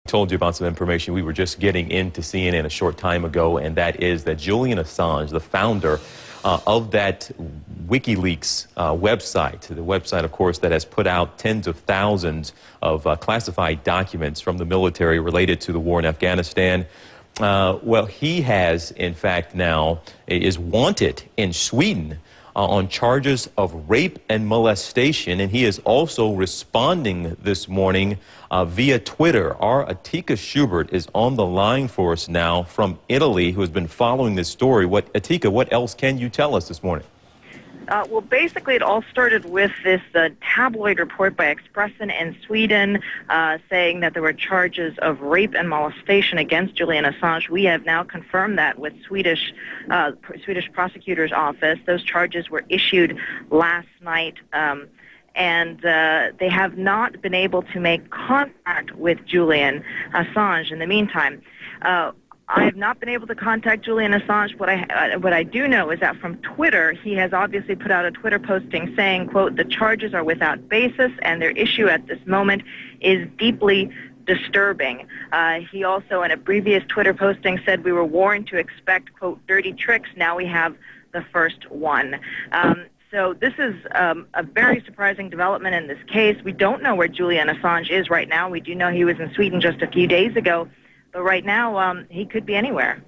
Told you about some information we were just getting into CNN a short time ago, and that is that Julian Assange, the founder of that WikiLeaks website, the website, of course, that has put out tens of thousands of classified documents from the military related to the war in Afghanistan. Well, he has, in fact, now is wanted in Sweden on charges of rape and molestation, and he is also responding this morning via Twitter. Our Atika Schubert is on the line for us now from Italy, who has been following this story. Atika, what else can you tell us this morning? Well, basically, it all started with this tabloid report by Expressen in Sweden saying that there were charges of rape and molestation against Julian Assange. We have now confirmed that with Swedish prosecutor's office. Those charges were issued last night, and they have not been able to make contact with Julian Assange in the meantime. I have not been able to contact Julian Assange. What I do know is that from Twitter, he has obviously put out a Twitter posting saying, quote, "The charges are without basis and their issue at this moment is deeply disturbing." He also, in a previous Twitter posting, said we were warned to expect, quote, "dirty tricks." Now we have the first one. So this is a very surprising development in this case. We don't know where Julian Assange is right now. We do know he was in Sweden just a few days ago. But right now, he could be anywhere.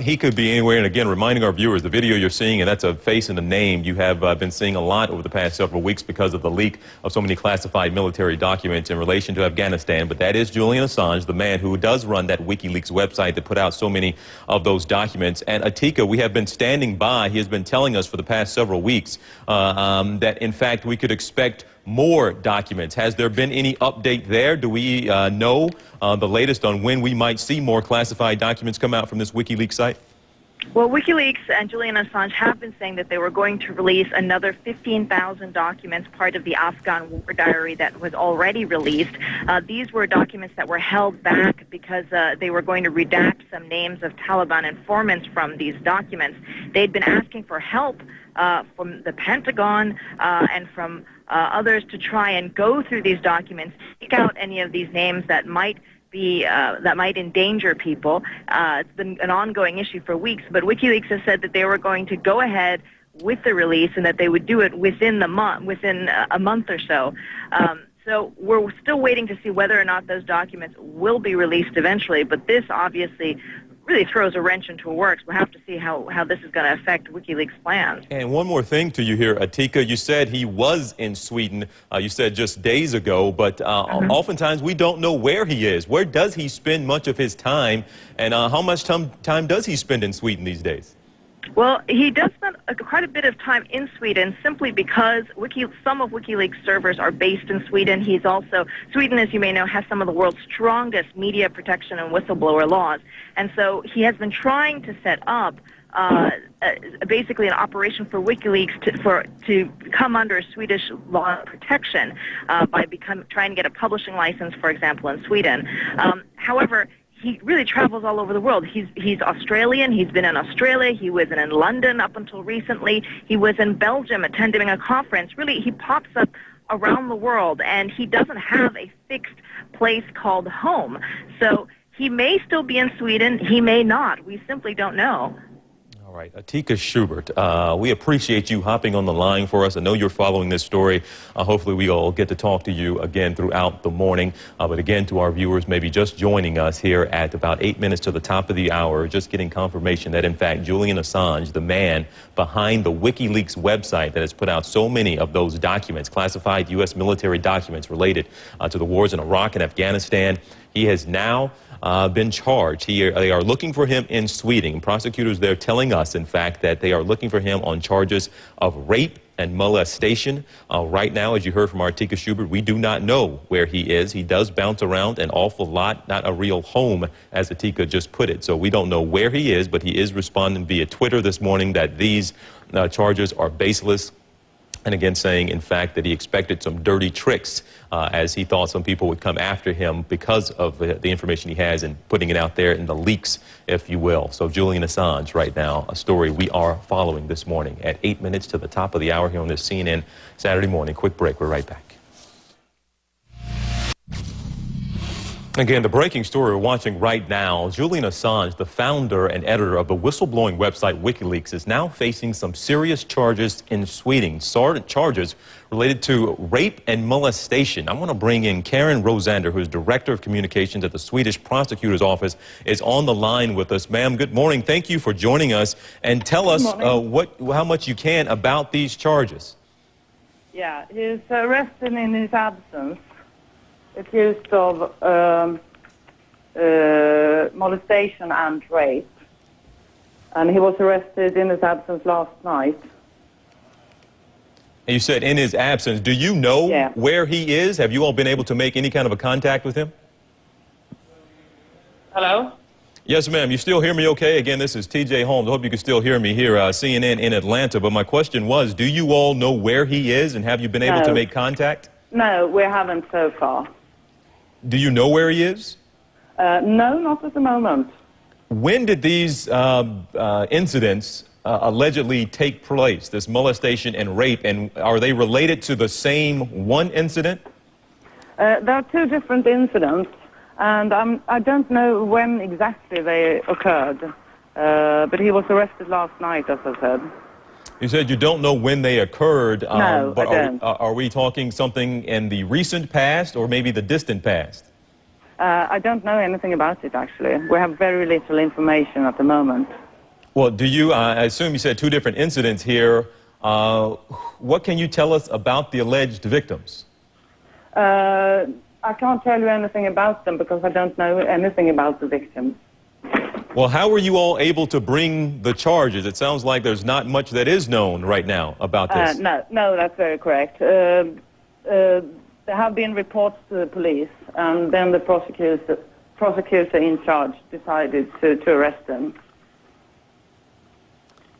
He could be anywhere. And again, reminding our viewers, the video you're seeing, and that's a face and a name you have been seeing a lot over the past several weeks because of the leak of so many classified military documents in relation to Afghanistan. But that is Julian Assange, the man who does run that WikiLeaks website that put out so many of those documents. And Atika, we have been standing by. He has been telling us for the past several weeks that, in fact, we could expect more documents. Has there been any update there? Do we know the latest on when we might see more classified documents come out from this WikiLeaks site? Well, WikiLeaks and Julian Assange have been saying that they were going to release another 15,000 documents, part of the Afghan war diary that was already released. These were documents that were held back because they were going to redact some names of Taliban informants from these documents. They'd been asking for help from the Pentagon and from others to try and go through these documents, take out any of these names that might endanger people. It's been an ongoing issue for weeks, but WikiLeaks has said that they were going to go ahead with the release and that they would do it within a month or so. So we're still waiting to see whether or not those documents will be released eventually, but this obviously really throws a wrench into works. We'll have to see how this is going to affect WikiLeaks' plans. And one more thing to you here, Atika. You said he was in Sweden, you said just days ago, but oftentimes we don't know where he is. Where does he spend much of his time, and how much time does he spend in Sweden these days? Well, he does spend quite a bit of time in Sweden simply because some of WikiLeaks servers are based in Sweden. Sweden, as you may know, has some of the world's strongest media protection and whistleblower laws. And so he has been trying to set up basically an operation for WikiLeaks to come under Swedish law protection by trying to get a publishing license, for example, in Sweden. However, he really travels all over the world. He's Australian. He's been in Australia. He was in London up until recently. He was in Belgium attending a conference. Really, he pops up around the world, and he doesn't have a fixed place called home. So he may still be in Sweden. He may not. We simply don't know. All right, Atika Schubert, we appreciate you hopping on the line for us. I know you're following this story. Hopefully we'll get to talk to you again throughout the morning. But again, to our viewers, maybe just joining us here at about 8 minutes to the top of the hour, just getting confirmation that, in fact, Julian Assange, the man behind the WikiLeaks website that has put out so many of those documents, classified U.S. military documents related to the wars in Iraq and Afghanistan, he has now been charged. They are looking for him in Sweden. Prosecutors there telling us, in fact, that they are looking for him on charges of rape and molestation. Right now, as you heard from Atika Schubert, we do not know where he is. He does bounce around an awful lot, not a real home, as Atika just put it. So we don't know where he is, but he is responding via Twitter this morning that these charges are baseless. And again, saying, in fact, that he expected some dirty tricks as he thought some people would come after him because of the information he has and putting it out there in the leaks, if you will. So Julian Assange right now, a story we are following this morning at 8 minutes to the top of the hour here on this CNN Saturday morning. Quick break. We're right back. Again, the breaking story we're watching right now, Julian Assange, the founder and editor of the whistleblowing website WikiLeaks, is now facing some serious charges in Sweden, charges related to rape and molestation. I want to bring in Karin Rosander, who is Director of Communications at the Swedish Prosecutor's Office, is on the line with us. Ma'am, good morning. Thank you for joining us. And tell us how much you can about these charges. Yeah, he's arrested in his absence, accused of molestation and rape. And he was arrested in his absence last night. And you said in his absence. Do you know where he is? Have you all been able to make any kind of a contact with him? Hello? Yes, ma'am. You still hear me okay? Again, this is TJ Holmes. I hope you can still hear me here, CNN in Atlanta. But my question was, do you all know where he is, and have you been able to make contact? No, we haven't so far. Do you know where he is? No, not at the moment. When did these incidents allegedly take place, this molestation and rape, and are they related to the same one incident? There are two different incidents, and I don't know when exactly they occurred, but he was arrested last night, as I said. You said you don't know when they occurred, no, but I don't. Are we talking something in the recent past or maybe the distant past? I don't know anything about it, actually. We have very little information at the moment. Well, do you, I assume you said two different incidents here. What can you tell us about the alleged victims? I can't tell you anything about them because I don't know anything about the victims. Well, how were you all able to bring the charges? It sounds like there's not much that is known right now about this. No, that's very correct. There have been reports to the police, and then the prosecutor in charge decided to arrest them.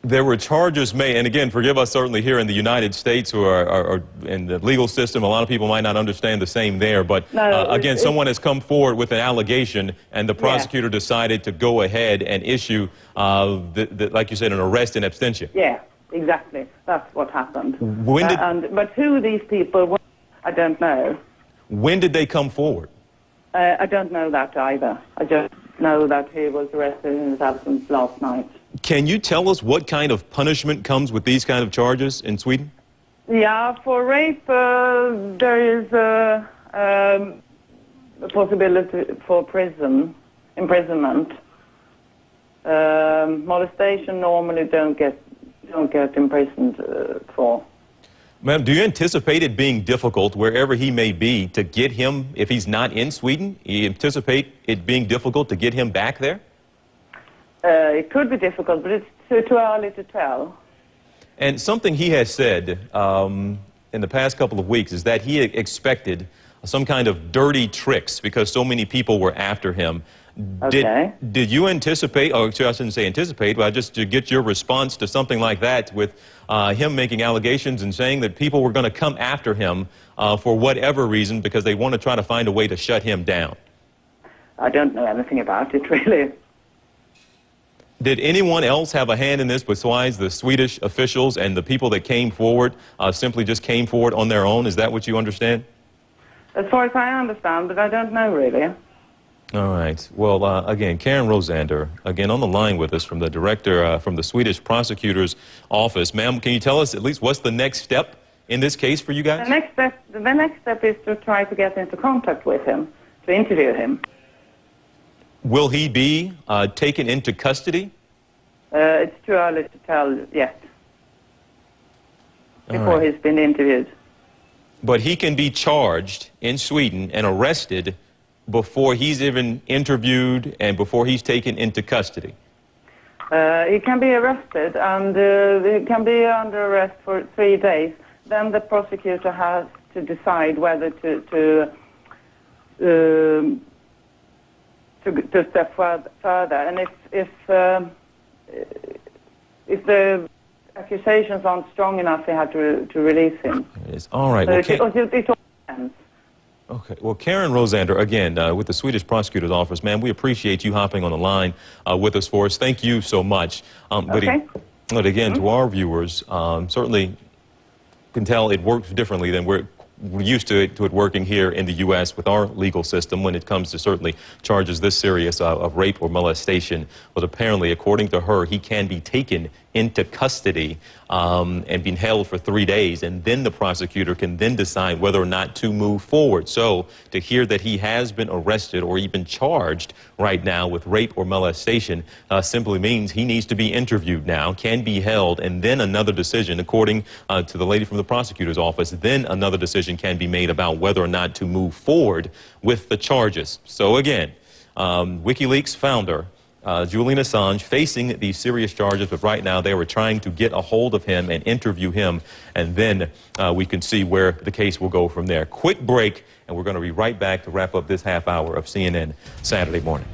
There were charges made, and again, forgive us certainly here in the United States who are in the legal system, a lot of people might not understand the same there, but again, someone has come forward with an allegation, and the prosecutor decided to go ahead and issue, like you said, an arrest in absentia. Yeah, exactly. That's what happened. When did, but who these people were, I don't know. When did they come forward? I don't know that either. I just know that he was arrested in his absence last night. Can you tell us what kind of punishment comes with these kind of charges in Sweden? Yeah, for rape, there is a possibility for imprisonment. Molestation normally don't get imprisoned for. Ma'am, do you anticipate it being difficult wherever he may be to get him, if he's not in Sweden? You anticipate it being difficult to get him back there? It could be difficult, but it's too early to tell. And something he has said in the past couple of weeks is that he expected some kind of dirty tricks because so many people were after him. Okay. Did you anticipate, or I shouldn't say anticipate, but just to get your response to something like that with him making allegations and saying that people were going to come after him for whatever reason because they want to try to find a way to shut him down? I don't know anything about it, really. Did anyone else have a hand in this besides the Swedish officials and the people that came forward, simply just came forward on their own? Is that what you understand? As far as I understand, but I don't know, really. All right. Well, again, Karin Rosander, again, on the line with us from the director from the Swedish Prosecutor's Office. Ma'am, can you tell us at least what's the next step in this case for you guys? The next step is to try to get into contact with him, to interview him. Will he be taken into custody? It's too early to tell yet, before he's been interviewed. But he can be charged in Sweden and arrested before he's even interviewed and before he's taken into custody? He can be arrested, and he can be under arrest for 3 days. Then the prosecutor has to decide whether to step further. And if the accusations aren't strong enough, they have to release him. It is. All right. So it all depends. Okay. Well, Karin Rosander, again, with the Swedish Prosecutor's Office, ma'am, we appreciate you hopping on the line with us for us. Thank you so much. But again, to our viewers, certainly can tell it works differently than we're used to it working here in the U.S. with our legal system when it comes to certainly charges this serious of rape or molestation. But apparently, according to her, he can be taken into custody and being held for 3 days, and then the prosecutor can then decide whether or not to move forward. So to hear that he has been arrested or even charged right now with rape or molestation simply means he needs to be interviewed now, can be held, and then another decision, according to the lady from the prosecutor's office, then another decision can be made about whether or not to move forward with the charges. So again, WikiLeaks founder Julian Assange facing these serious charges, but right now they were trying to get a hold of him and interview him, and then we can see where the case will go from there. Quick break, and we're going to be right back to wrap up this half hour of CNN Saturday Morning.